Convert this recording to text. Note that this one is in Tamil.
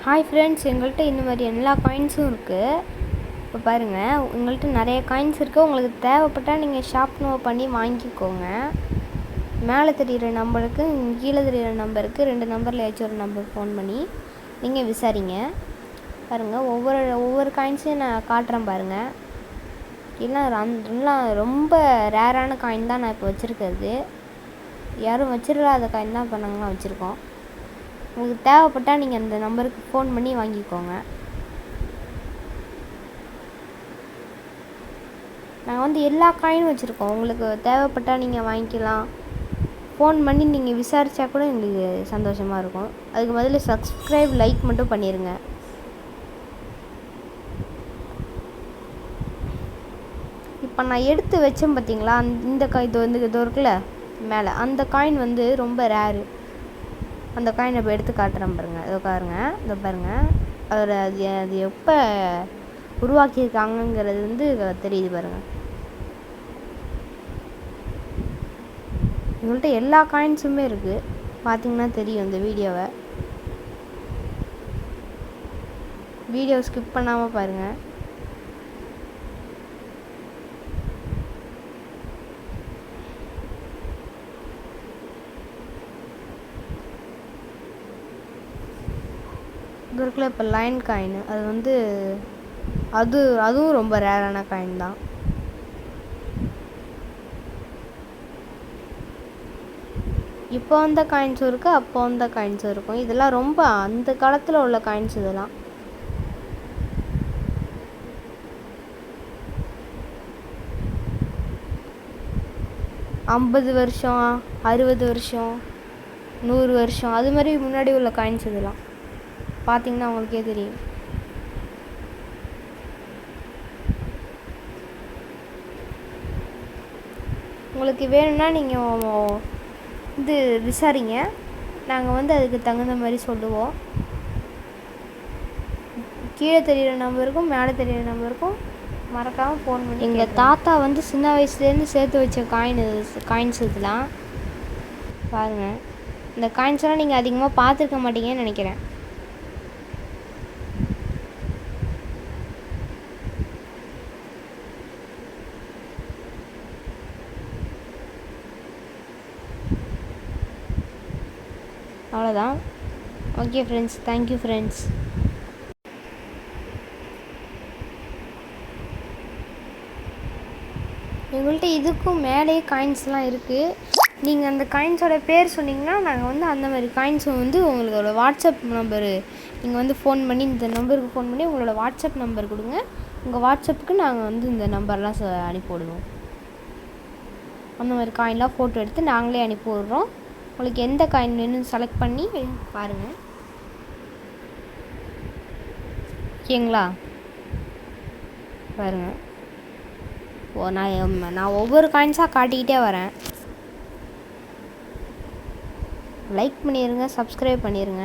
ஹாய் ஃப்ரெண்ட்ஸ், எங்கள்கிட்ட இந்த மாதிரி எல்லா காயின்ஸும் இருக்குது. இப்போ பாருங்கள், உங்கள்கிட்ட நிறைய காயின்ஸ் இருக்குது. உங்களுக்கு தேவைப்பட்டால் நீங்கள் ஷாப் நோ பண்ணி வாங்கிக்கோங்க. மேலே தெரிகிற நம்பருக்கு, கீழே தெரிகிற நம்பருக்கு 2 நம்பரில் ஏதாச்சும் ஒரு நம்பருக்கு ஃபோன் பண்ணி நீங்கள் விசாரிங்க. பாருங்கள், ஒவ்வொரு காயின்ஸையும் நான் காட்டுறேன் பாருங்கள். எல்லாம் ரொம்ப ரேரான காயின் தான் நான் இப்போ வச்சுருக்கிறது. யாரும் வச்சிடாத காயின் தான் இப்போ நாங்களாம் வச்சுருக்கோம். உங்களுக்கு தேவைப்பட்டால் நீங்கள் அந்த நம்பருக்கு ஃபோன் பண்ணி வாங்கிக்கோங்க. நாங்கள் எல்லா காயினும் வச்சுருக்கோம். உங்களுக்கு தேவைப்பட்டால் நீங்கள் வாங்கிக்கலாம். ஃபோன் பண்ணி நீங்கள் விசாரித்தா கூட எங்களுக்கு சந்தோஷமாக இருக்கும். அதுக்கு முதல்ல சப்ஸ்கிரைப், லைக் மட்டும் பண்ணிடுங்க. இப்போ நான் எடுத்து வச்சேன் பார்த்தீங்களா, இந்த காயின் இது இருக்குல்ல மேலே, அந்த காயின் ரொம்ப ரேரு. அந்த காயின் இப்போ எடுத்து காட்டுறேன் பாருங்கள். இதை பாருங்கள். அது எப்போ உருவாக்கியிருக்காங்கங்கிறது தெரியுது பாருங்கள். உங்கள்கிட்ட எல்லா காயின்ஸுமே இருக்குது. பார்த்தீங்கன்னா தெரியும் இந்த வீடியோ ஸ்கிப் பண்ணாமல் பாருங்கள். இது இருக்குல்ல இப்போ லைன் காயின், அது அதுவும் ரொம்ப ரேரான காயின் தான். இப்போ வந்த காயின்ஸும் இருக்குது, அப்போ வந்த காயின்ஸும் இருக்கும். இதெல்லாம் ரொம்ப அந்த காலத்தில் உள்ள காயின்ஸ். இதெல்லாம் $50 வருஷம், 60 வருஷம், 100 வருஷம், அது மாதிரி முன்னாடி உள்ள காயின்ஸ். இதெல்லாம் பார்த்தீங்கன்னா உங்களுக்கே தெரியும். உங்களுக்கு வேணும்னா நீங்கள் விசாரிங்க. நாங்கள் அதுக்கு தகுந்த மாதிரி சொல்லுவோம். கீழே தெரிகிற நம்பருக்கும் மேலே தெரிகிற நம்பருக்கும் மறக்காமல் ஃபோன் பண்ணி. எங்கள் தாத்தா சின்ன வயசுலேருந்து சேர்த்து வச்ச காயின்ஸ் இதெல்லாம் பாருங்கள். இந்த காயின்ஸ்லாம் நீங்கள் அதிகமாக பார்த்துருக்க மாட்டீங்கன்னு நினைக்கிறேன். அவ்வளோதான். Okay friends, thank you friends. எங்கள்கிட்ட இதுக்கும் மேலேயே காயின்ஸ்லாம் இருக்குது. நீங்கள் அந்த காயின்ஸோட பேர் சொன்னீங்கன்னா நாங்கள் அந்த மாதிரி காயின்ஸ் உங்களோட வாட்ஸ்அப் நம்பரு நீங்கள் ஃபோன் பண்ணி, இந்த நம்பருக்கு ஃபோன் பண்ணி உங்களோட வாட்ஸ்அப் நம்பர் கொடுங்க. உங்கள் வாட்ஸ்அப்புக்கு நாங்கள் இந்த நம்பர்லாம் அனுப்பி விடுவோம். அந்த மாதிரி காயின்லாம் ஃபோட்டோ எடுத்து நாங்களே அனுப்பி விட்றோம். உங்களுக்கு எந்த காயின் வேணும்னு செலக்ட் பண்ணி பாருங்கள். ஓகேங்களா? பாருங்கள். நான் ஒவ்வொரு காயின்ஸாக காட்டிக்கிட்டே வரேன். லைக் பண்ணிடுங்க, சப்ஸ்கிரைப் பண்ணிடுங்க.